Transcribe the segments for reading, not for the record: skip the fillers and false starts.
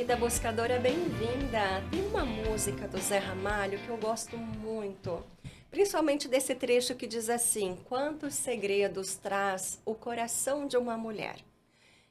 querida buscadora, bem-vinda! Tem uma música do Zé Ramalho que eu gosto muito, principalmente desse trecho que diz assim: quantos segredos traz o coração de uma mulher?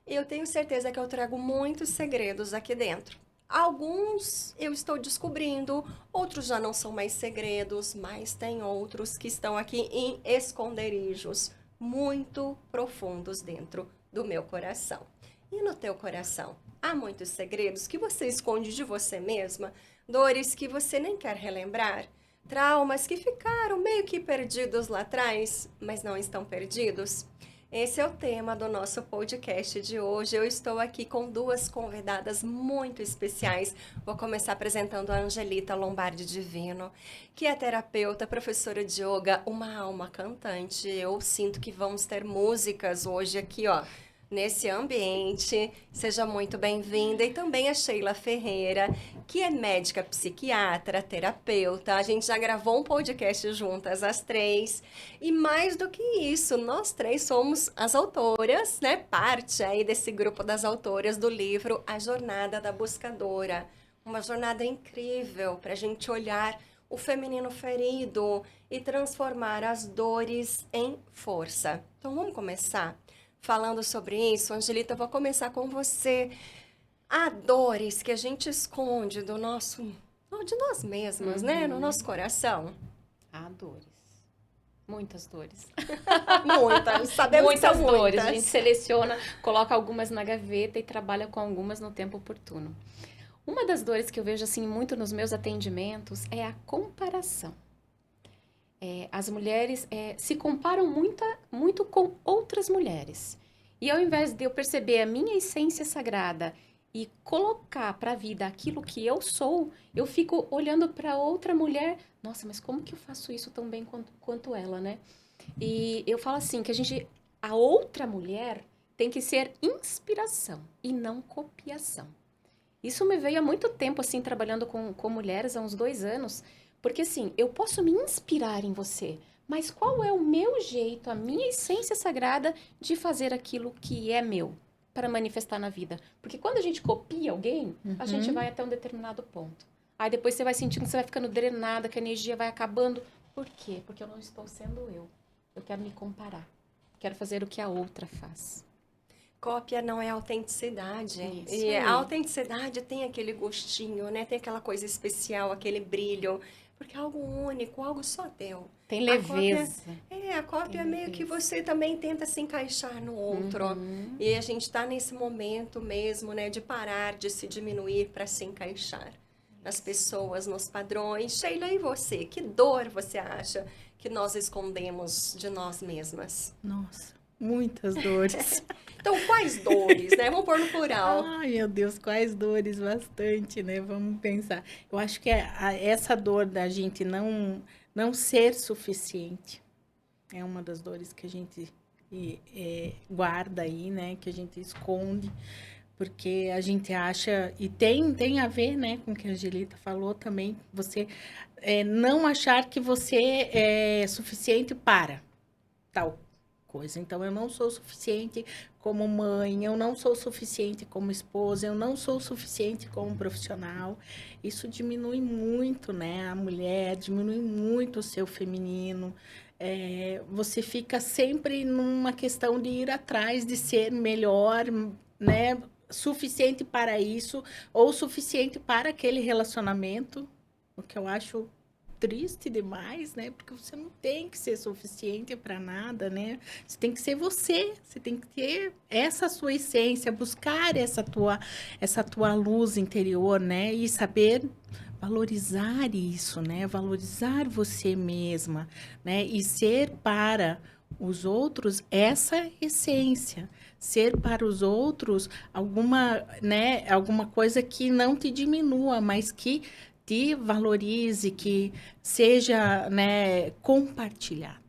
E eu tenho certeza que eu trago muitos segredos aqui dentro. Alguns eu estou descobrindo, outros já não são mais segredos, mas tem outros que estão aqui em esconderijos muito profundos dentro do meu coração. E no teu coração? Há muitos segredos que você esconde de você mesma, dores que você nem quer relembrar, traumas que ficaram meio que perdidos lá atrás, mas não estão perdidos? Esse é o tema do nosso podcast de hoje. Eu estou aqui com duas convidadas muito especiais. Vou começar apresentando a Angelita Lombardi Divino, que é terapeuta, professora de yoga, uma alma cantante. Eu sinto que vamos ter músicas hoje aqui, ó, nesse ambiente. Seja muito bem-vinda. E também a Sheila Ferreira, que é médica psiquiatra, terapeuta. A gente já gravou um podcast juntas, as três. E mais do que isso, nós três somos as autoras, né? Parte aí desse grupo das autoras do livro A Jornada da Buscadora. Uma jornada incrível para a gente olhar o feminino ferido e transformar as dores em força. Então vamos começar falando sobre isso. Angelita, eu vou começar com você. Há dores que a gente esconde do nosso, de nós mesmas, né? No nosso coração. Há dores. Muitas dores. Muitas, sabemos que são Muitas dores. muitas. A gente seleciona, coloca algumas na gaveta e trabalha com algumas no tempo oportuno. Uma das dores que eu vejo assim muito nos meus atendimentos é a comparação. As mulheres se comparam muito com outras mulheres. E ao invés de eu perceber a minha essência sagrada e colocar para a vida aquilo que eu sou, eu fico olhando para outra mulher. Nossa, mas como que eu faço isso tão bem quanto ela, né? E eu falo assim, que a outra mulher tem que ser inspiração e não copiação. Isso me veio há muito tempo, assim, trabalhando com mulheres, há uns 2 anos. Porque, assim, eu posso me inspirar em você, mas qual é o meu jeito, a minha essência sagrada de fazer aquilo que é meu para manifestar na vida? Porque quando a gente copia alguém, a gente vai até um determinado ponto. Aí depois você vai sentindo que você vai ficando drenada, que a energia vai acabando. Por quê? Porque eu não estou sendo eu. Eu quero me comparar. Quero fazer o que a outra faz. Cópia não é autenticidade. Isso E aí. a autenticidade tem aquele gostinho, né? Tem aquela coisa especial, aquele brilho. Porque é algo único, algo só teu. Tem A cópia, leveza. a cópia é meio que você também tenta se encaixar no outro. Uhum. E a gente está nesse momento mesmo, né? De parar, de se diminuir para se encaixar nas pessoas, nos padrões. Sheila, e você? Que dor você acha que nós escondemos de nós mesmas? Nossa, muitas dores. Então, quais dores, né? Vamos pôr no plural. Ai, meu Deus, quais dores, bastante, né? Vamos pensar. Eu acho que essa dor da gente não ser suficiente é uma das dores que a gente guarda aí, né? Que a gente esconde, porque a gente acha, e tem a ver, né, com o que a Angelita falou também, você não achar que você é suficiente para tal coisa. Então, eu não sou suficiente como mãe, eu não sou suficiente como esposa, eu não sou suficiente como profissional. Isso diminui muito, né, a mulher, diminui muito o seu feminino. Você fica sempre numa questão de ir atrás, de ser melhor, né, suficiente para isso, ou suficiente para aquele relacionamento, o que eu acho triste demais, né? Porque você não tem que ser suficiente para nada, né? Você tem que ser você tem que ter essa sua essência, buscar essa tua luz interior, né? E saber valorizar isso, né? Valorizar você mesma, né? E ser para os outros essa essência, ser para os outros alguma coisa que não te diminua, mas que te valorize, que seja, né, compartilhado,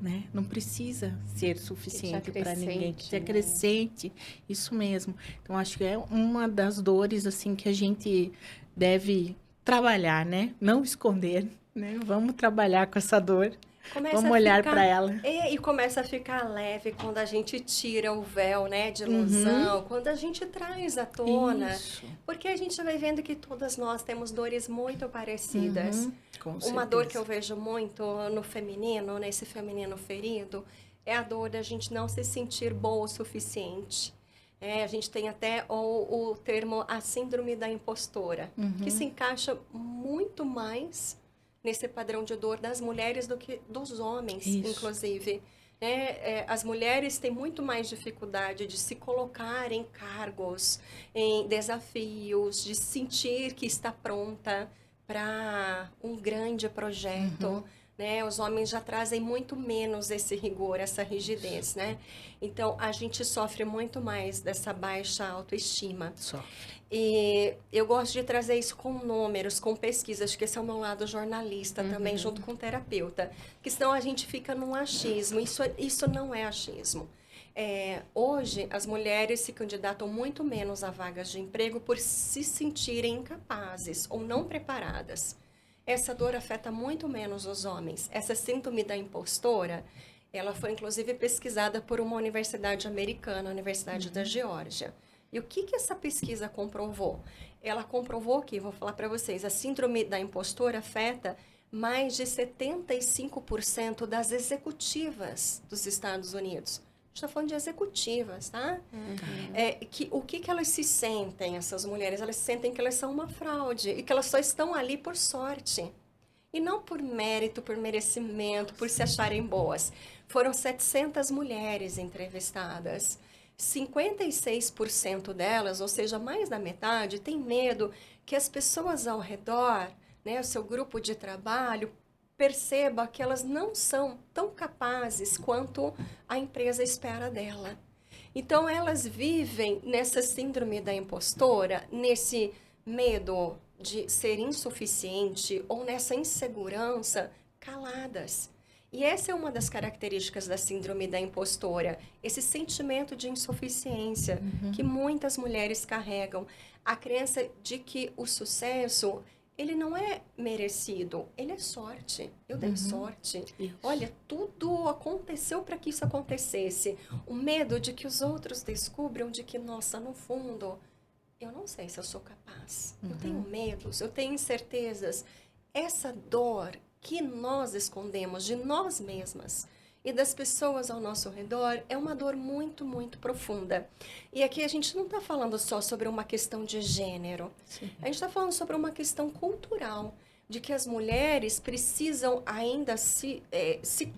né? Não precisa ser suficiente para ninguém, que te acrescente, isso mesmo. Então, acho que é uma das dores, assim, que a gente deve trabalhar, né? Não esconder, né? Vamos trabalhar com essa dor. Vamos olhar para ela. E começa a ficar leve quando a gente tira o véu, né, de ilusão, quando a gente traz à tona. Isso. Porque a gente vai vendo que todas nós temos dores muito parecidas. Com Uma certeza. dor que eu vejo muito no feminino, nesse feminino ferido, é a dor da gente não se sentir boa o suficiente. A gente tem até o termo a síndrome da impostora, que se encaixa muito mais nesse padrão de dor das mulheres do que dos homens, inclusive. As mulheres têm muito mais dificuldade de se colocar em cargos, em desafios, de sentir que está pronta para um grande projeto. Os homens já trazem muito menos esse rigor, essa rigidez, né? Então, a gente sofre muito mais dessa baixa autoestima. Sofre. E eu gosto de trazer isso com números, com pesquisas, que esse é o meu lado jornalista também, junto com terapeuta. Porque senão a gente fica num achismo. Isso não é achismo. Hoje, as mulheres se candidatam muito menos a vagas de emprego por se sentirem incapazes ou não preparadas. Essa dor afeta muito menos os homens. Essa síndrome da impostora, ela foi inclusive pesquisada por uma universidade americana, a Universidade da Geórgia. E o que essa pesquisa comprovou? Ela comprovou que, vou falar para vocês, a síndrome da impostora afeta mais de 75% das executivas dos Estados Unidos. A gente está falando de executivas, tá? O que elas se sentem, essas mulheres? Elas sentem que elas são uma fraude e que elas só estão ali por sorte. E não por mérito, por merecimento, por se acharem boas. Foram 700 mulheres entrevistadas. 56% delas, ou seja, mais da metade, tem medo que as pessoas ao redor, o seu grupo de trabalho, perceba que elas não são tão capazes quanto a empresa espera dela. Então, elas vivem nessa síndrome da impostora, nesse medo de ser insuficiente ou nessa insegurança, caladas. E essa é uma das características da síndrome da impostora, esse sentimento de insuficiência que muitas mulheres carregam. A crença de que o sucesso, ele não é merecido, ele é sorte. Eu dei sorte. Isso. Olha, tudo aconteceu para que isso acontecesse. O medo de que os outros descubram de que, nossa, no fundo, eu não sei se eu sou capaz. Eu tenho medos, eu tenho incertezas. Essa dor que nós escondemos de nós mesmas e das pessoas ao nosso redor é uma dor muito, muito profunda. E aqui a gente não está falando só sobre uma questão de gênero. Sim. A gente está falando sobre uma questão cultural, de que as mulheres precisam ainda se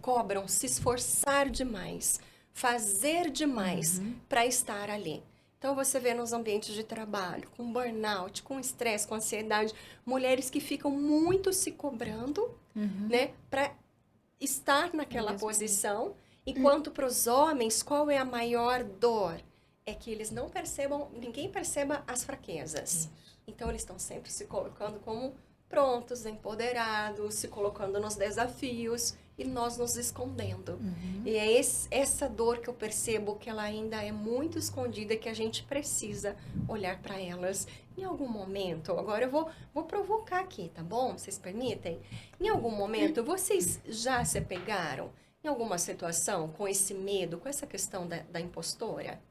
cobram, se esforçar demais, fazer demais para estar ali. Então, você vê nos ambientes de trabalho, com burnout, com estresse, com ansiedade, mulheres que ficam muito se cobrando, para estar naquela posição, enquanto para os homens, qual é a maior dor? É que eles não percebam, ninguém perceba as fraquezas. Então, eles estão sempre se colocando como prontos, empoderados, se colocando nos desafios e nós nos escondendo. E é essa dor que eu percebo que ela ainda é muito escondida, que a gente precisa olhar para elas. Em algum momento, agora eu vou provocar aqui, tá bom? Vocês permitem? Em algum momento, vocês já se pegaram em alguma situação com esse medo, com essa questão da impostora?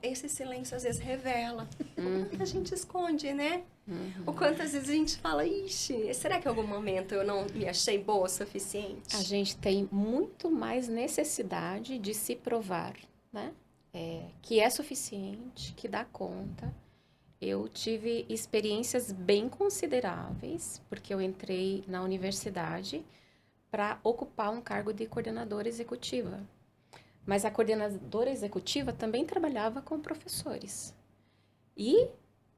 Esse silêncio às vezes revela o quanto a gente esconde, né? O quanto às vezes a gente fala, ixi, será que em algum momento eu não me achei boa o suficiente? A gente tem muito mais necessidade de se provar, né? Que é suficiente, que dá conta. Eu tive experiências bem consideráveis, porque eu entrei na universidade para ocupar um cargo de coordenadora executiva. Mas a coordenadora executiva também trabalhava com professores. E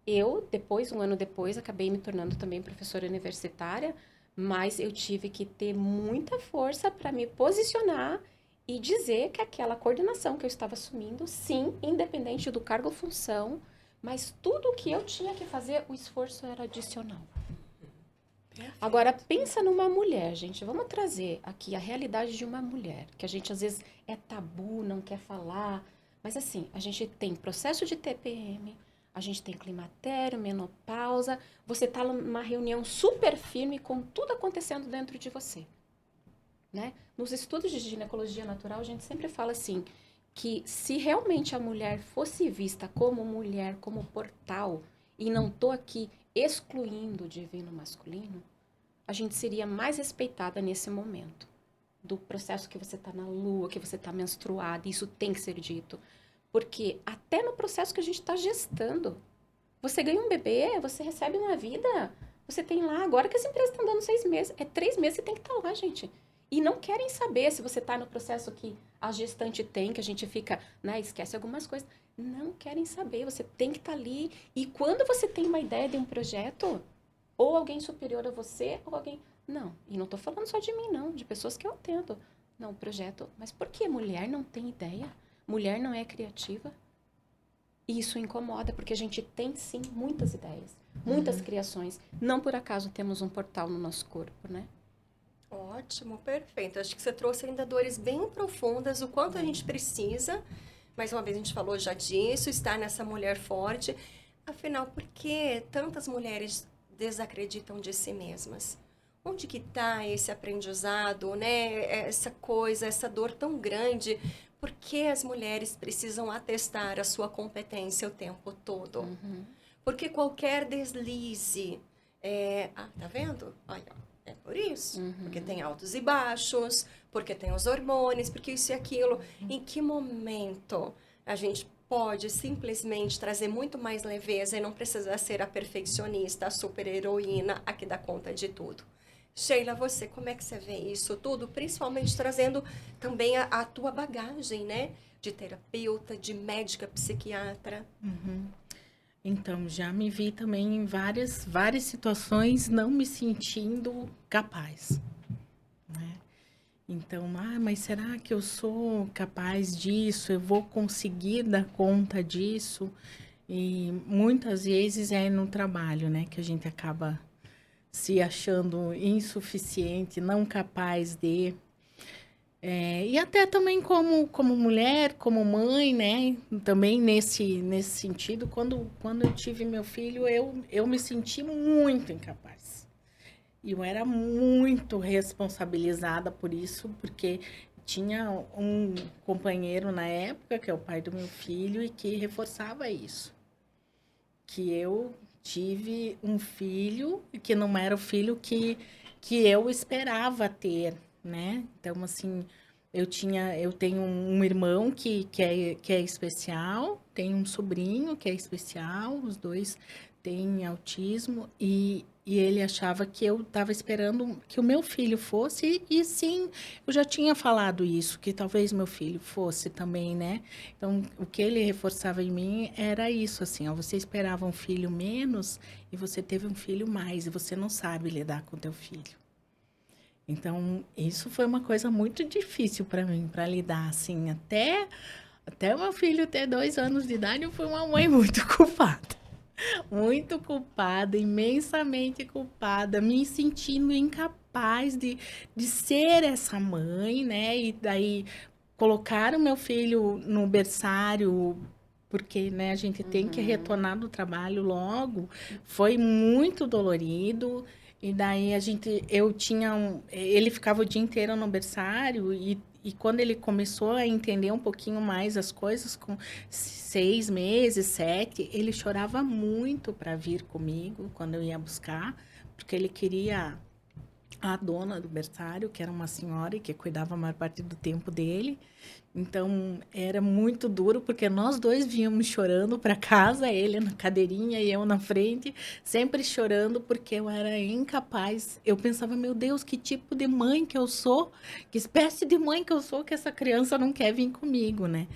eu, um ano depois, acabei me tornando também professora universitária, mas eu tive que ter muita força para me posicionar e dizer que aquela coordenação que eu estava assumindo, sim, independente do cargo ou função, mas tudo que eu tinha que fazer, o esforço era adicional. Agora, pensa numa mulher, gente. Vamos trazer aqui a realidade de uma mulher, que a gente às vezes é tabu, não quer falar. Mas assim, a gente tem processo de TPM, A gente tem climatério, menopausa, você tá numa reunião super firme com tudo acontecendo dentro de você, né? Nos estudos de ginecologia natural, a gente sempre fala assim, que se realmente a mulher fosse vista como mulher, como portal, e não tô aqui excluindo o divino masculino, a gente seria mais respeitada nesse momento do processo que você tá na lua, que você tá menstruada, isso tem que ser dito. Porque até no processo que a gente está gestando, você ganha um bebê, você recebe uma vida, você tem lá, agora que as empresas estão dando 6 meses, é 3 meses, você tem que estar lá, gente. E não querem saber se você está no processo que a gestante tem, que a gente fica, né, esquece algumas coisas. Não querem saber, você tem que estar ali. E quando você tem uma ideia de um projeto, ou alguém superior a você, ou alguém... Não, e não estou falando só de mim, não, de pessoas que eu atendo. Não, projeto, mas por que mulher não tem ideia? Mulher não é criativa? E isso incomoda, porque a gente tem, sim, muitas ideias, muitas criações. Não por acaso temos um portal no nosso corpo, né? Ótimo, perfeito. Acho que você trouxe ainda dores bem profundas, o quanto a gente precisa. Mais uma vez a gente falou já disso, estar nessa mulher forte. Afinal, por que tantas mulheres desacreditam de si mesmas? Onde que está esse aprendizado, né? Essa coisa, essa dor tão grande? Por que as mulheres precisam atestar a sua competência o tempo todo? Porque qualquer deslize... tá vendo? Olha, é por isso. Porque tem altos e baixos, porque tem os hormônios, porque isso e aquilo. Em que momento a gente pode simplesmente trazer muito mais leveza e não precisar ser a perfeccionista, a super-heroína, a que dá conta de tudo? Sheila, você, como é que você vê isso tudo? Principalmente trazendo também a tua bagagem, né? De terapeuta, de médica, psiquiatra. Então, já me vi também em várias situações não me sentindo capaz, né? Então, mas será que eu sou capaz disso? Eu vou conseguir dar conta disso? E muitas vezes é no trabalho, né, que a gente acaba se achando insuficiente, não capaz de. E até também como mulher, como mãe, né? Também nesse sentido, quando eu tive meu filho, eu me senti muito incapaz. E eu era muito responsabilizada por isso, porque tinha um companheiro na época, que é o pai do meu filho, e que reforçava isso. Que eu tive um filho que não era o filho que eu esperava ter, né? Então, assim, eu tenho um irmão que é especial, tenho um sobrinho que é especial, os dois têm autismo, e ele achava que eu estava esperando que o meu filho fosse, e sim, eu já tinha falado isso, que talvez meu filho fosse também, né? Então, o que ele reforçava em mim era isso, assim, ó, você esperava um filho menos e você teve um filho mais, e você não sabe lidar com teu filho. Então, isso foi uma coisa muito difícil para mim, para lidar, assim, até o meu filho ter 2 anos de idade, eu fui uma mãe muito culpada. Muito culpada, imensamente culpada, me sentindo incapaz de ser essa mãe, né? E daí colocaram meu filho no berçário, porque, né, a gente tem que retornar do trabalho logo. Foi muito dolorido. E daí ele ficava o dia inteiro no berçário e quando ele começou a entender um pouquinho mais as coisas, com 6 meses, 7, ele chorava muito para vir comigo quando eu ia buscar, porque ele queria a dona do berçário, que era uma senhora e que cuidava a maior parte do tempo dele. Então, era muito duro, porque nós dois vínhamos chorando para casa, ele na cadeirinha e eu na frente, sempre chorando, porque eu era incapaz. Eu pensava, meu Deus, que tipo de mãe que eu sou, que espécie de mãe que eu sou, que essa criança não quer vir comigo, né?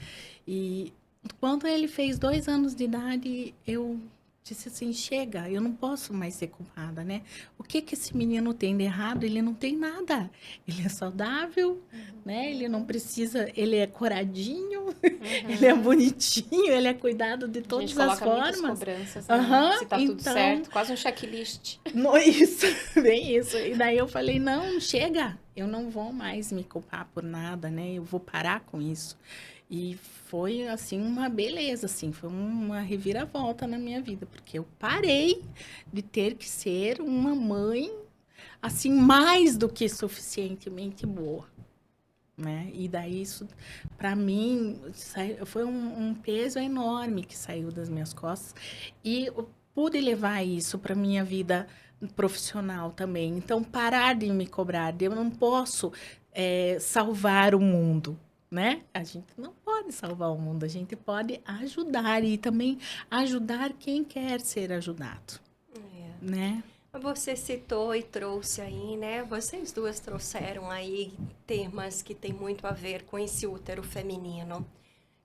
E quando ele fez 2 anos de idade, eu disse assim, chega, eu não posso mais ser culpada, né? O que esse menino tem de errado? Ele não tem nada. Ele é saudável, né? Ele não precisa, ele é coradinho, ele é bonitinho, ele é cuidado de todas as formas. Muitas cobranças, né? Aham, Se tá tudo então, certo, quase um checklist. não, isso, bem isso. E daí eu falei, não, chega, eu não vou mais me culpar por nada, né? Eu vou parar com isso. E foi, assim, uma beleza, assim, foi uma reviravolta na minha vida, porque eu parei de ter que ser uma mãe, assim, mais do que suficientemente boa, né? E daí isso, para mim, foi um peso enorme que saiu das minhas costas e eu pude levar isso para minha vida profissional também. Então, parar de me cobrar, eu não posso salvar o mundo, né? A gente não pode salvar o mundo, a gente pode ajudar e também ajudar quem quer ser ajudado, né? Você citou e trouxe aí, né? Vocês duas trouxeram aí temas que tem muito a ver com esse útero feminino,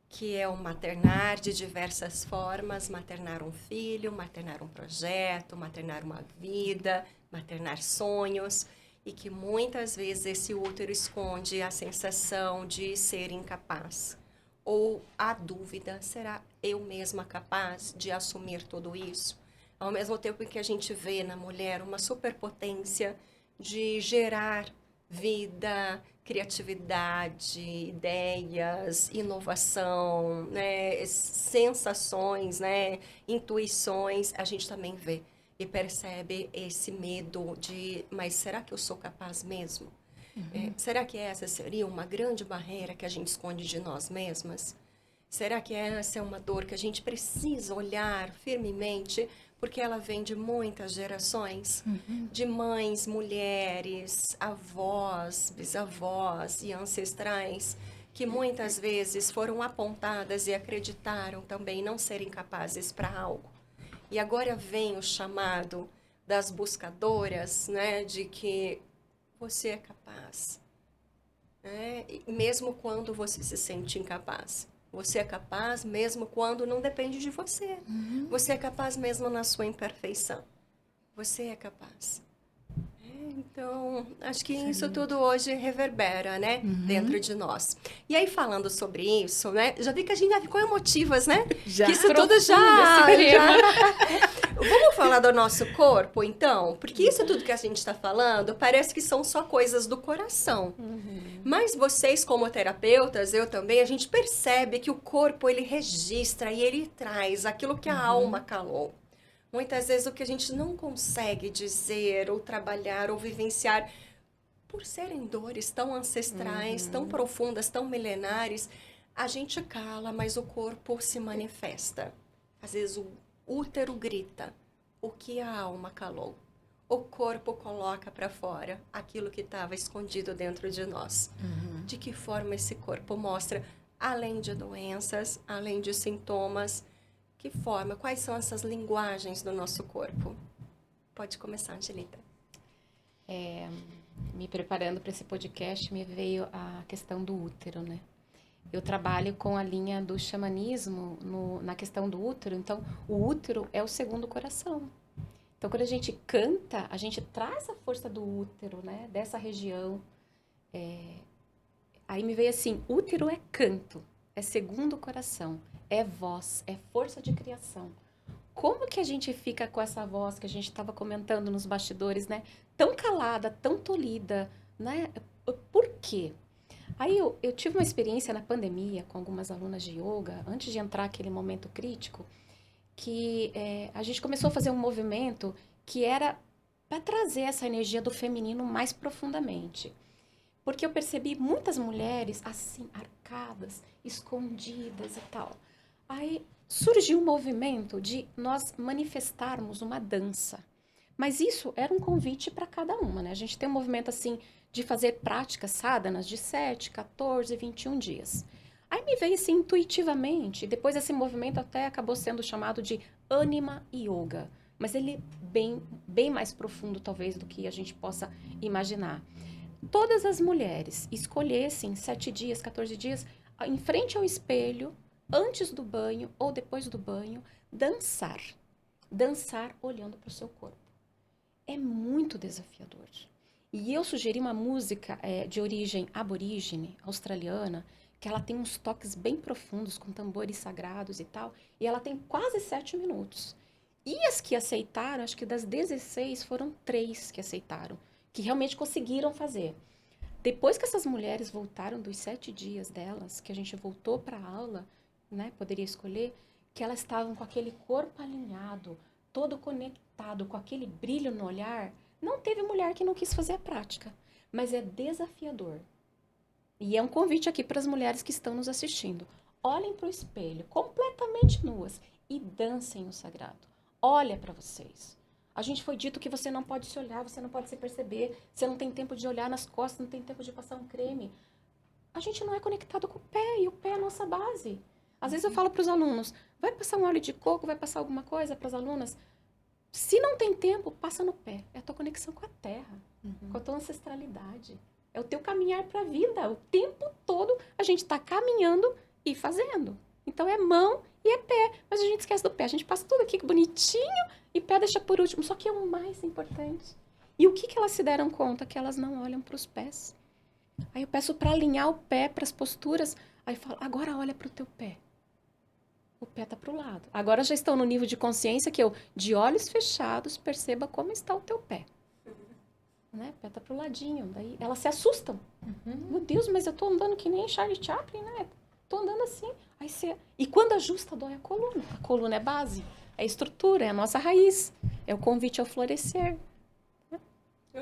que é o maternar de diversas formas, maternar um filho, maternar um projeto, maternar uma vida, maternar sonhos, e que muitas vezes esse útero esconde a sensação de ser incapaz. Ou a dúvida, será eu mesma capaz de assumir tudo isso? Ao mesmo tempo em que a gente vê na mulher uma superpotência de gerar vida, criatividade, ideias, inovação, né, sensações, né, intuições, a gente também vê e percebe esse medo de, mas será que eu sou capaz mesmo? Será que essa seria uma grande barreira que a gente esconde de nós mesmas? Será que essa é uma dor que a gente precisa olhar firmemente, porque ela vem de muitas gerações, de mães, mulheres, avós, bisavós e ancestrais, que muitas vezes foram apontadas e acreditaram também não serem capazes para algo. E agora vem o chamado das buscadoras, né, de que você é capaz, né? Mesmo quando você se sente incapaz. Você é capaz mesmo quando não depende de você. Você é capaz mesmo na sua imperfeição. Você é capaz. Então, acho que isso tudo hoje reverbera, né? Dentro de nós. E aí, falando sobre isso, né? Já vi que a gente já ficou emotivas, né? Já. Que isso tudo já... Vamos falar do nosso corpo, então? Porque isso tudo que a gente está falando parece que são só coisas do coração. Mas vocês, como terapeutas, eu também, a gente percebe que o corpo, ele registra e ele traz aquilo que a alma calou. Muitas vezes o que a gente não consegue dizer, ou trabalhar, ou vivenciar, por serem dores tão ancestrais, tão profundas, tão milenares, a gente cala, mas o corpo se manifesta. Às vezes o útero grita o que a alma calou. O corpo coloca para fora aquilo que estava escondido dentro de nós. De que forma esse corpo mostra, além de doenças, além de sintomas, que forma, quais são essas linguagens do nosso corpo? Pode começar, Angelita. Me preparando para esse podcast, me veio a questão do útero, né? Eu trabalho com a linha do xamanismo na questão do útero, então o útero é o segundo coração. Então, quando a gente canta, a gente traz a força do útero, né? Dessa região. Aí me veio assim, útero é canto, é segundo coração, é voz, é força de criação. Como que a gente fica com essa voz que a gente estava comentando nos bastidores, né? Tão calada, tão tolhida, né? Por quê? Aí eu tive uma experiência na pandemia com algumas alunas de yoga, antes de entrar aquele momento crítico, que a gente começou a fazer um movimento que era para trazer essa energia do feminino mais profundamente. Porque eu percebi muitas mulheres assim, arcadas, escondidas e tal. Aí surgiu um movimento de nós manifestarmos uma dança. Mas isso era um convite para cada uma, né? A gente tem um movimento assim de fazer práticas sadhanas de 7, 14, 21 dias. Aí me veio assim intuitivamente, depois esse movimento até acabou sendo chamado de Anima Yoga, mas ele é bem mais profundo talvez do que a gente possa imaginar. Todas as mulheres escolhessem 7 dias, 14 dias, em frente ao espelho, antes do banho ou depois do banho, dançar. Dançar olhando para o seu corpo. É muito desafiador. E eu sugeri uma música de origem aborígene, australiana, que ela tem uns toques bem profundos, com tambores sagrados e tal, e ela tem quase 7 minutos. E as que aceitaram, acho que das 16 foram 3 que aceitaram, que realmente conseguiram fazer. Depois que essas mulheres voltaram dos 7 dias delas, que a gente voltou para a aula, né, poderia escolher, que elas estavam com aquele corpo alinhado, todo conectado, com aquele brilho no olhar, não teve mulher que não quis fazer a prática, mas é desafiador. E é um convite aqui para as mulheres que estão nos assistindo. Olhem para o espelho, completamente nuas, e dancem o sagrado. Olha para vocês. A gente foi dito que você não pode se olhar, você não pode se perceber, você não tem tempo de olhar nas costas, não tem tempo de passar um creme. A gente não é conectado com o pé, e o pé é a nossa base. Às vezes eu falo para os alunos, vai passar um óleo de coco, vai passar alguma coisa para as alunas? Se não tem tempo, passa no pé. É a tua conexão com a terra, com a tua ancestralidade. É o teu caminhar para a vida. O tempo todo a gente está caminhando e fazendo. Então é mão e é pé. Mas a gente esquece do pé. A gente passa tudo aqui bonitinho e pé deixa por último. Só que é o mais importante. E o que elas se deram conta? Que elas não olham para os pés. Aí eu peço para alinhar o pé para as posturas. Aí eu falo, agora olha para o teu pé. O pé tá pro lado. Agora já estão no nível de consciência que eu, de olhos fechados, perceba como está o teu pé. Né? O pé tá pro ladinho. Daí elas se assustam. Meu Deus, mas eu tô andando que nem Charlie Chaplin, né? Tô andando assim. Aí você... E quando ajusta, dói a coluna. A coluna é base, é estrutura, é a nossa raiz. É o convite ao florescer.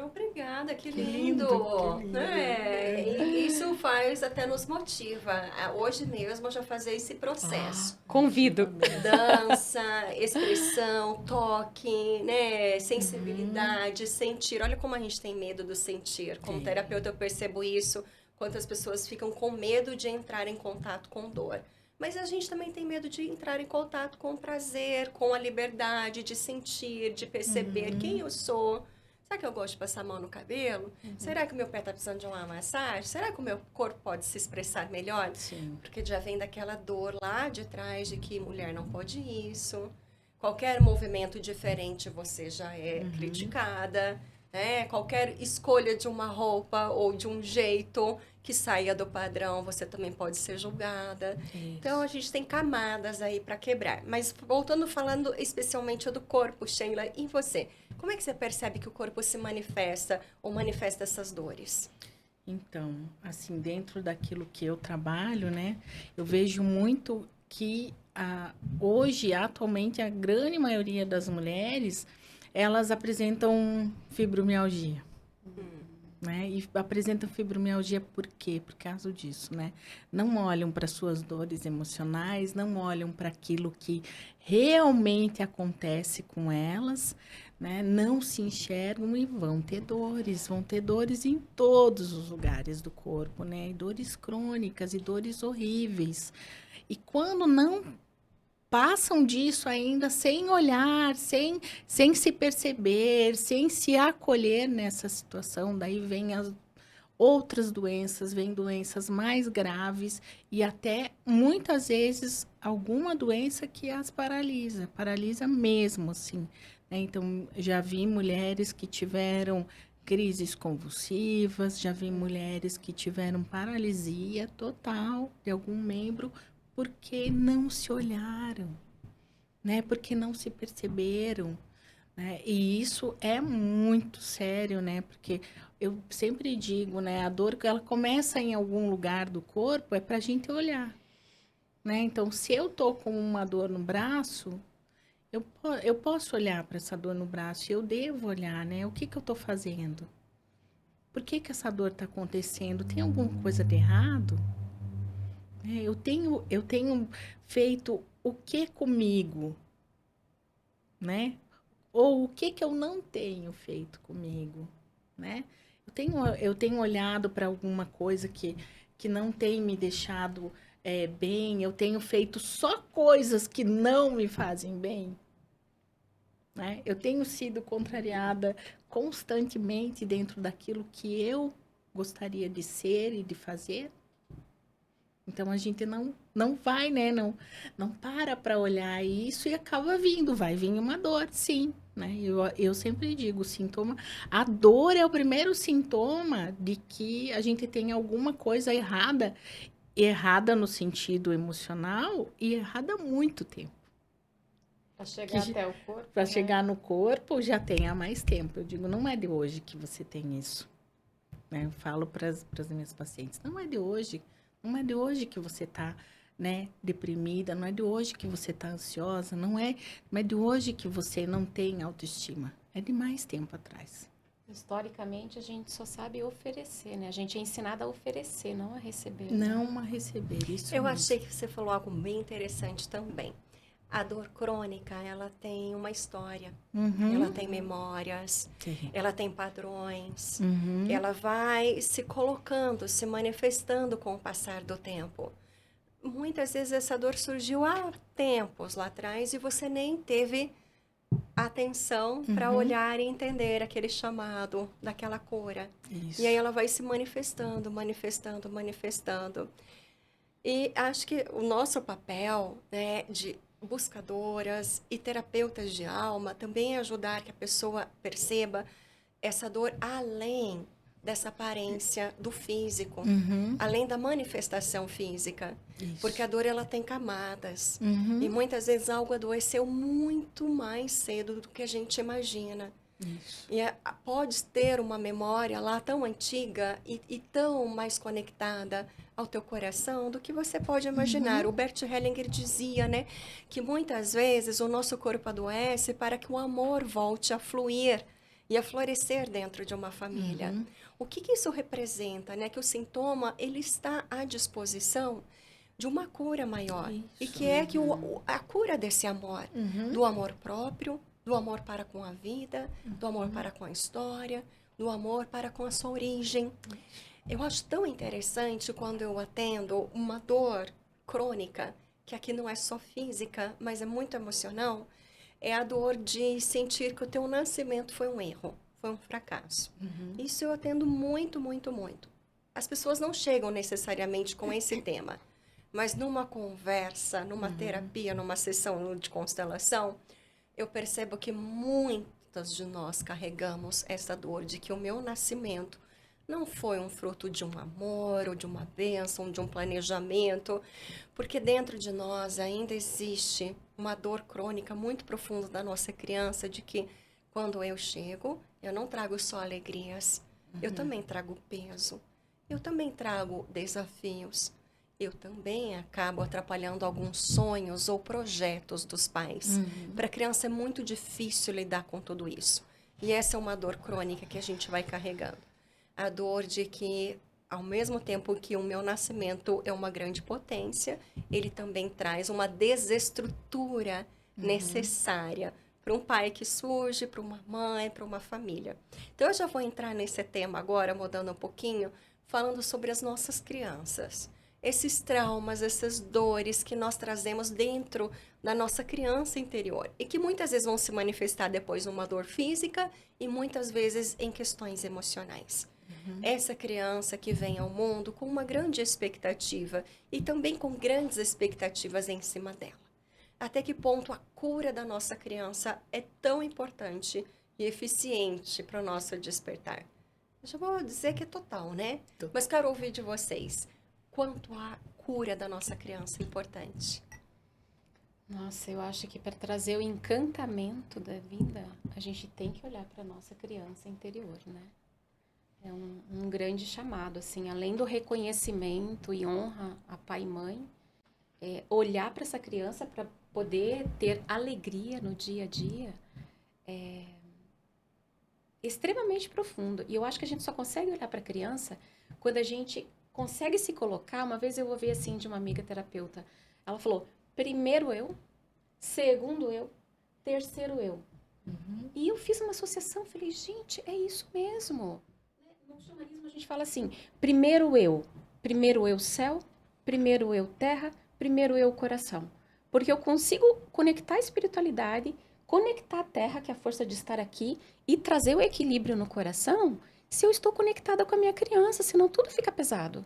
Obrigada, que Que lindo. lindo, que lindo. E isso faz até nos motiva. Hoje mesmo eu já fazer esse processo. Convido. Dança, expressão, toque, né, sensibilidade, sentir. Olha como a gente tem medo do sentir. Como terapeuta eu percebo isso. Quantas pessoas ficam com medo de entrar em contato com dor. Mas a gente também tem medo de entrar em contato com o prazer, com a liberdade de sentir, de perceber quem eu sou. Será que eu gosto de passar a mão no cabelo? Será que o meu pé está precisando de uma massagem? Será que o meu corpo pode se expressar melhor? Sim. Porque já vem daquela dor lá de trás de que mulher não pode isso. Qualquer movimento diferente você já é criticada. Né? Qualquer escolha de uma roupa ou de um jeito que saia do padrão, você também pode ser julgada. Isso. Então, a gente tem camadas aí para quebrar. Mas, voltando, falando especialmente do corpo, Sheila, e você? Como é que você percebe que o corpo se manifesta ou manifesta essas dores? Então, assim, dentro daquilo que eu trabalho, né, eu vejo muito que hoje, atualmente, a grande maioria das mulheres, elas apresentam fibromialgia. Né? E apresentam fibromialgia por quê? Por causa disso, né? Não olham para suas dores emocionais, não olham para aquilo que realmente acontece com elas, né? Não se enxergam e vão ter dores em todos os lugares do corpo, né? E dores crônicas e dores horríveis. E quando não passam disso ainda sem olhar, sem se perceber, sem se acolher nessa situação. Daí vem as outras doenças, vem doenças mais graves e até muitas vezes alguma doença que as paralisa mesmo, assim. Né? Então, já vi mulheres que tiveram crises convulsivas, já vi mulheres que tiveram paralisia total de algum membro porque não se olharam, né? Porque não se perceberam, né? E isso é muito sério, né? Porque eu sempre digo, né? A dor que ela começa em algum lugar do corpo é para a gente olhar, né? Então, se eu tô com uma dor no braço, eu posso olhar para essa dor no braço, eu devo olhar, né? O que eu tô fazendo? Por que essa dor está acontecendo? Tem alguma coisa de errado? Eu tenho feito o que comigo, né? Ou o que eu não tenho feito comigo, né? Eu tenho olhado para alguma coisa que não tem me deixado bem, eu tenho feito só coisas que não me fazem bem, né? Eu tenho sido contrariada constantemente dentro daquilo que eu gostaria de ser e de fazer. Então a gente não vai, né? Não para olhar isso e acaba vindo. Vai vir uma dor, sim. Né? Eu sempre digo, o sintoma. A dor é o primeiro sintoma de que a gente tem alguma coisa errada. Errada no sentido emocional e errada há muito tempo. Para chegar até o corpo. Para né? chegar no corpo já tem há mais tempo. Eu digo, não é de hoje que você tem isso. Né? Eu falo para as minhas pacientes, não é de hoje. Não é de hoje que você está, né, deprimida, não é de hoje que você está ansiosa, não é de hoje que você não tem autoestima. É de mais tempo atrás. Historicamente, a gente só sabe oferecer, né? A gente é ensinada a oferecer, não a receber. Não né? a receber, isso Eu mesmo. achei que você falou algo bem interessante também. A dor crônica, ela tem uma história, ela tem memórias, Sim. ela tem padrões, Uhum. ela vai se colocando, se manifestando com o passar do tempo. Muitas vezes essa dor surgiu há tempos lá atrás e você nem teve atenção para olhar e entender aquele chamado daquela cura. Isso. E aí ela vai se manifestando, manifestando, manifestando. E acho que o nosso papel, né, de buscadoras e terapeutas de alma também é ajudar que a pessoa perceba essa dor além dessa aparência do físico, além da manifestação física. Isso. Porque a dor, ela tem camadas. E muitas vezes algo adoeceu muito mais cedo do que a gente imagina. Isso. E pode ter uma memória lá tão antiga e tão mais conectada ao teu coração do que você pode imaginar. O Bert Hellinger dizia, né, que muitas vezes o nosso corpo adoece para que o amor volte a fluir e a florescer dentro de uma família. O que isso representa, né? Que o sintoma, ele está à disposição de uma cura maior. E que é que a cura desse amor, do amor próprio, do amor para com a vida, do amor para com a história, do amor para com a sua origem. Eu acho tão interessante quando eu atendo uma dor crônica, que aqui não é só física, mas é muito emocional, é a dor de sentir que o teu nascimento foi um erro, foi um fracasso. Isso eu atendo muito, muito, muito. As pessoas não chegam necessariamente com esse tema, mas numa conversa, numa terapia, numa sessão de constelação, eu percebo que muitas de nós carregamos essa dor de que o meu nascimento não foi um fruto de um amor, ou de uma bênção, de um planejamento, porque dentro de nós ainda existe uma dor crônica muito profunda da nossa criança, de que quando eu chego, eu não trago só alegrias, eu também trago peso, eu também trago desafios, eu também acabo atrapalhando alguns sonhos ou projetos dos pais. Para a criança é muito difícil lidar com tudo isso. E essa é uma dor crônica que a gente vai carregando. A dor de que, ao mesmo tempo que o meu nascimento é uma grande potência, ele também traz uma desestrutura necessária para um pai que surge, para uma mãe, para uma família. Então, eu já vou entrar nesse tema agora, mudando um pouquinho, falando sobre as nossas crianças. Esses traumas, essas dores que nós trazemos dentro da nossa criança interior e que muitas vezes vão se manifestar depois numa dor física e muitas vezes em questões emocionais. Essa criança que vem ao mundo com uma grande expectativa e também com grandes expectativas em cima dela. Até que ponto a cura da nossa criança é tão importante e eficiente para o nosso despertar? Eu já vou dizer que é total, né? Mas quero ouvir de vocês. Quanto a cura da nossa criança é importante? Nossa, eu acho que para trazer o encantamento da vida, a gente tem que olhar para a nossa criança interior, né? É um grande chamado, assim, além do reconhecimento e honra a pai e mãe, olhar para essa criança para poder ter alegria no dia a dia é extremamente profundo. E eu acho que a gente só consegue olhar para a criança quando a gente consegue se colocar. Uma vez eu ouvi assim de uma amiga terapeuta, ela falou, primeiro eu, segundo eu, terceiro eu. E eu fiz uma associação, falei, gente, é isso mesmo. No xamanismo a gente fala assim, primeiro eu céu, primeiro eu terra, primeiro eu coração. Porque eu consigo conectar a espiritualidade, conectar a terra, que é a força de estar aqui, e trazer o equilíbrio no coração, se eu estou conectada com a minha criança, senão tudo fica pesado.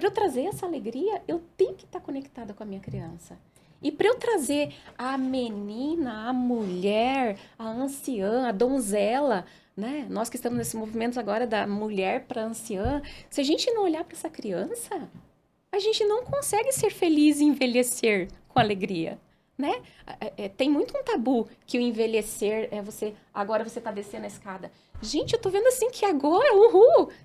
para eu trazer essa alegria, eu tenho que estar conectada com a minha criança. E para eu trazer a menina, a mulher, a anciã, a donzela, né? Nós que estamos nesse movimento agora da mulher para anciã, se a gente não olhar para essa criança, a gente não consegue ser feliz e envelhecer com alegria, né? Tem muito um tabu que o envelhecer é agora você tá descendo a escada. Gente, eu tô vendo assim que agora,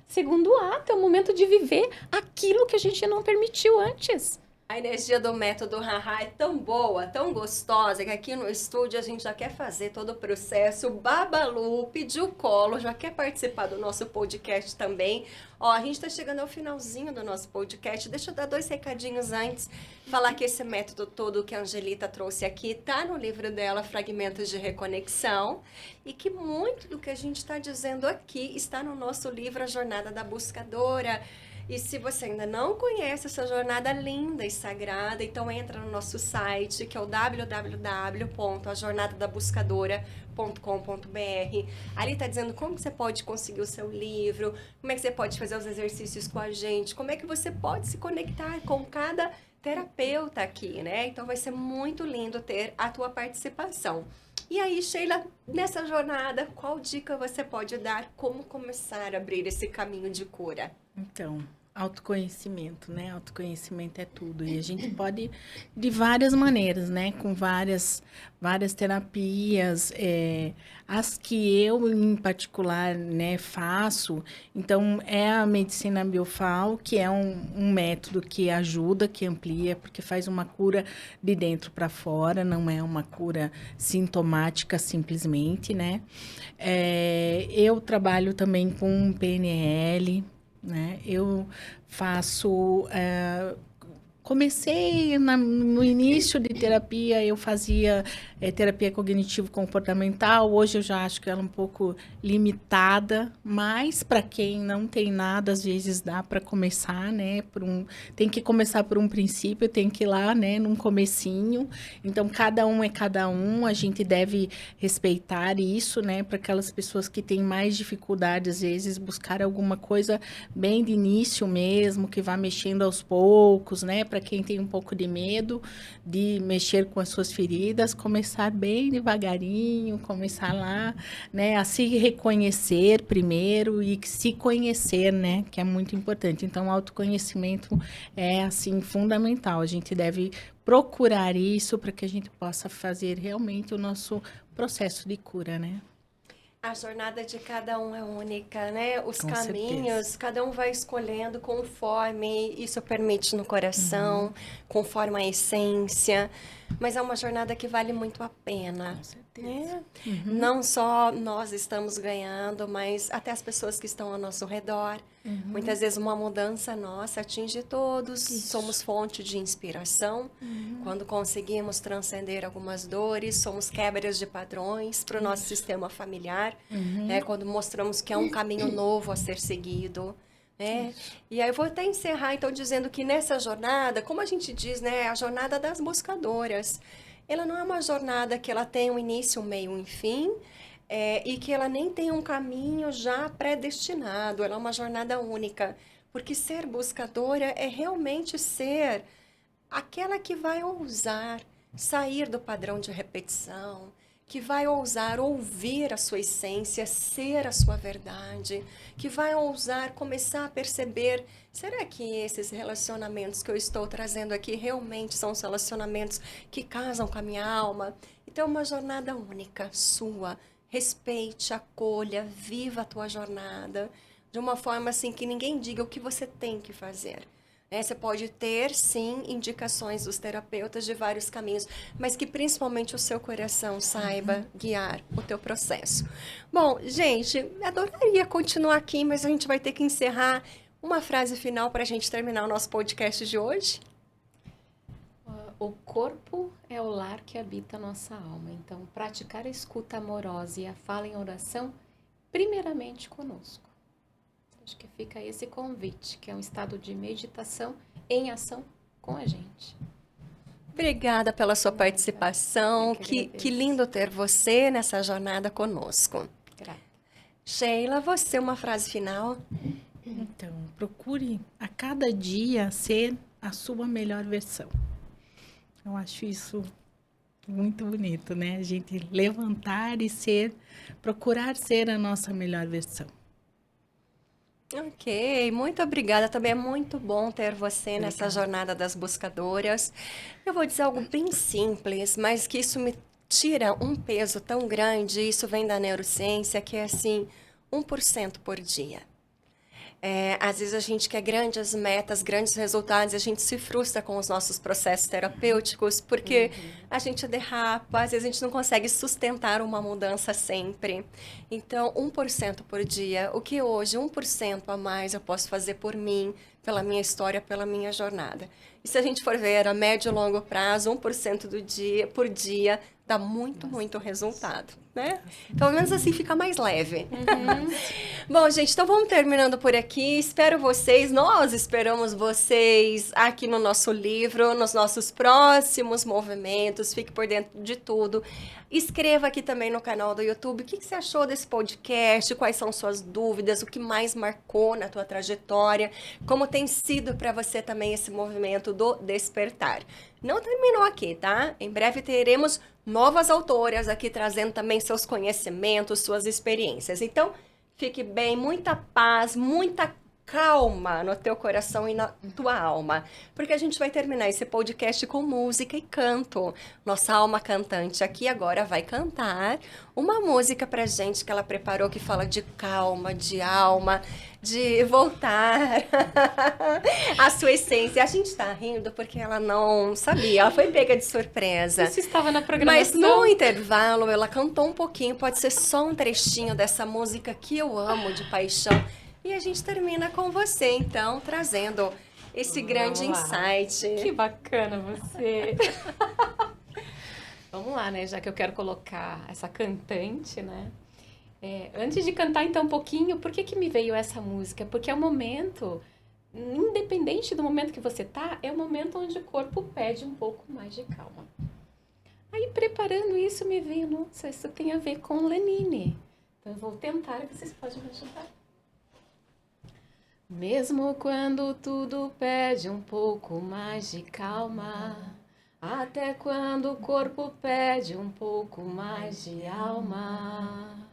segundo ato, é o momento de viver aquilo que a gente não permitiu antes. A energia do método Haha é tão boa, tão gostosa, que aqui no estúdio a gente já quer fazer todo o processo. Babalu pediu colo, já quer participar do nosso podcast também. Ó, a gente está chegando ao finalzinho do nosso podcast. Deixa eu dar 2 recadinhos antes. Falar que esse método todo que a Angelita trouxe aqui tá no livro dela, Fragmentos de Reconexão. E que muito do que a gente está dizendo aqui está no nosso livro, A Jornada da Buscadora. E se você ainda não conhece essa jornada linda e sagrada, então entra no nosso site, que é o www.ajornadadabuscadora.com.br. Ali está dizendo como que você pode conseguir o seu livro, como é que você pode fazer os exercícios com a gente, como é que você pode se conectar com cada terapeuta aqui, né? Então vai ser muito lindo ter a tua participação. E aí, Sheila, nessa jornada, qual dica você pode dar? Como começar a abrir esse caminho de cura? Então, autoconhecimento, né? Autoconhecimento é tudo. E a gente pode de várias maneiras, né? Com várias terapias, as que eu, em particular, né, faço. Então, é a medicina biofal, que é um método que ajuda, que amplia, porque faz uma cura de dentro para fora, não é uma cura sintomática simplesmente, né? Eu trabalho também com PNL, né? Eu faço... comecei no início de terapia, eu fazia terapia cognitivo-comportamental. Hoje eu já acho que ela é um pouco limitada, mas para quem não tem nada, às vezes dá para começar, né? Tem que começar por um princípio, tem que ir lá, né? Num comecinho. Então, cada um é cada um, a gente deve respeitar isso, né? Para aquelas pessoas que têm mais dificuldade, às vezes, buscar alguma coisa bem de início mesmo, que vá mexendo aos poucos, né? Para quem tem um pouco de medo de mexer com as suas feridas, começar bem devagarinho, começar lá, né, a se reconhecer primeiro e se conhecer, né, que é muito importante. Então, o autoconhecimento é, assim, fundamental. A gente deve procurar isso para que a gente possa fazer realmente o nosso processo de cura, né? A jornada de cada um é única, né? Os Com caminhos, certeza. cada um vai escolhendo conforme isso permite no coração, conforme a essência. Mas é uma jornada que vale muito a pena. Com certeza. Né? Não só nós estamos ganhando, mas até as pessoas que estão ao nosso redor. Muitas vezes uma mudança nossa atinge todos, Isso. somos fonte de inspiração. Quando conseguimos transcender algumas dores, somos quebras de padrões para o nosso sistema familiar. Né? Quando mostramos que é um caminho novo a ser seguido. Né? E aí eu vou até encerrar, então, dizendo que nessa jornada, como a gente diz, né, a jornada das buscadoras, ela não é uma jornada que ela tem um início, um meio, um fim, e que ela nem tem um caminho já predestinado, ela é uma jornada única, porque ser buscadora é realmente ser aquela que vai ousar sair do padrão de repetição, que vai ousar ouvir a sua essência, ser a sua verdade, que vai ousar começar a perceber, será que esses relacionamentos que eu estou trazendo aqui realmente são os relacionamentos que casam com a minha alma? Então, é uma jornada única, sua. Respeite, acolha, viva a tua jornada, de uma forma assim que ninguém diga o que você tem que fazer. Você pode ter, sim, indicações dos terapeutas de vários caminhos, mas que principalmente o seu coração saiba guiar o teu processo. Bom, gente, adoraria continuar aqui, mas a gente vai ter que encerrar. Uma frase final para a gente terminar o nosso podcast de hoje? O corpo é o lar que habita a nossa alma. Então, praticar a escuta amorosa e a fala em oração, primeiramente conosco. Acho que fica esse convite, que é um estado de meditação em ação com a gente. Obrigada pela sua participação. Que lindo ter você nessa jornada conosco. Grata. Sheila, você uma frase final? Então, procure a cada dia ser a sua melhor versão. Eu acho isso muito bonito, né? A gente levantar e procurar ser a nossa melhor versão. Ok, muito obrigada. Também é muito bom ter você nessa jornada das buscadoras. Eu vou dizer algo bem simples, mas que isso me tira um peso tão grande. Isso vem da neurociência, que é assim, 1% por dia. Às vezes a gente quer grandes metas, grandes resultados, e a gente se frustra com os nossos processos terapêuticos, porque a gente derrapa, às vezes a gente não consegue sustentar uma mudança sempre. Então, 1% por dia, o que hoje 1% a mais eu posso fazer por mim, pela minha história, pela minha jornada. E se a gente for ver a médio e longo prazo, 1% por dia dá muito resultado, né? Pelo menos assim fica mais leve. Bom, gente, então vamos terminando por aqui. Espero vocês, nós esperamos vocês aqui no nosso livro, nos nossos próximos movimentos. Fique por dentro de tudo. Escreva aqui também no canal do YouTube o que você achou desse podcast, quais são suas dúvidas, o que mais marcou na tua trajetória, como tem sido para você também esse movimento do despertar. Não terminou aqui, tá? Em breve teremos novas autoras aqui trazendo também seus conhecimentos, suas experiências. Então, fique bem, muita paz, muita calma no teu coração e na tua alma, porque a gente vai terminar esse podcast com música e canto. Nossa alma cantante aqui agora vai cantar uma música pra gente que ela preparou, que fala de calma, de alma, de voltar à sua essência. A gente tá rindo porque ela não sabia, ela foi pega de surpresa. Isso estava na programação. Mas no intervalo ela cantou um pouquinho, pode ser só um trechinho dessa música que eu amo de paixão. E a gente termina com você, então, trazendo esse grande insight. Que bacana você! Vamos lá, né? Já que eu quero colocar essa cantante, né? Antes de cantar, então, um pouquinho, por que me veio essa música? Porque é um momento, independente do momento que você tá, é o momento onde o corpo pede um pouco mais de calma. Aí, preparando isso, me veio, nossa, isso tem a ver com Lenine. Então, eu vou tentar e vocês podem me ajudar. Mesmo quando tudo pede um pouco mais de calma, até quando o corpo pede um pouco mais de alma,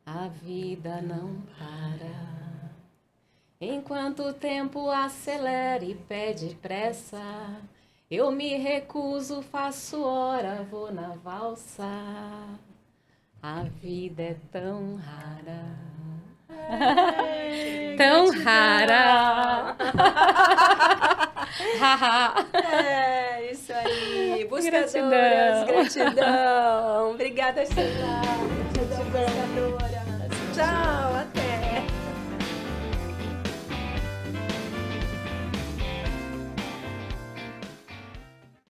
a vida não para. Enquanto o tempo acelera e pede pressa, eu me recuso, faço hora, vou na valsa. A vida é tão rara. Tão rara. Isso aí. Buscadoras, gratidão. Obrigada, Sheila. Gratidão.